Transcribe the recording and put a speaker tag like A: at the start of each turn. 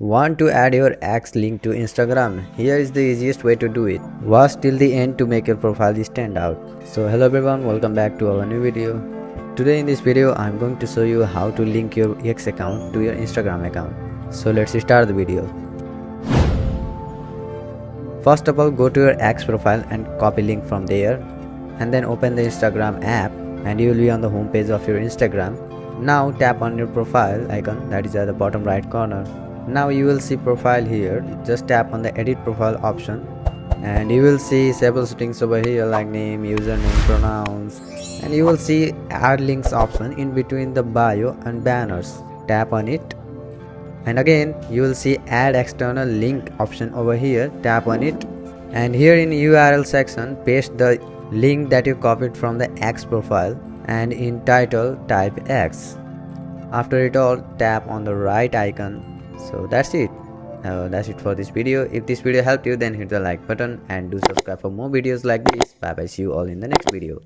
A: Want to add your X link to Instagram? Here is the easiest way to do it. Watch till the end to make your profile stand out. So hello everyone, welcome back to our new video. Today in this video I am going to show you how to link your X account to your Instagram account. So let's start the video. First of all, go to your X profile and copy link from there, and then open the Instagram app and you will be on the home page of your Instagram. Now tap on your profile icon that is at the bottom right corner. Now you will see profile here. Just tap on the edit profile option and you will see several settings over here like name, username, pronouns, and you will see add links option in between the bio and banners. Tap on it, and again you will see add external link option over here. Tap on it, and here in URL section paste the link that you copied from the X profile, and in title type X. After it all, tap on the right icon. So that's it. That's it for this video. If this video helped you, then hit the like button and do subscribe for more videos like this. Bye bye, see you all in the next video.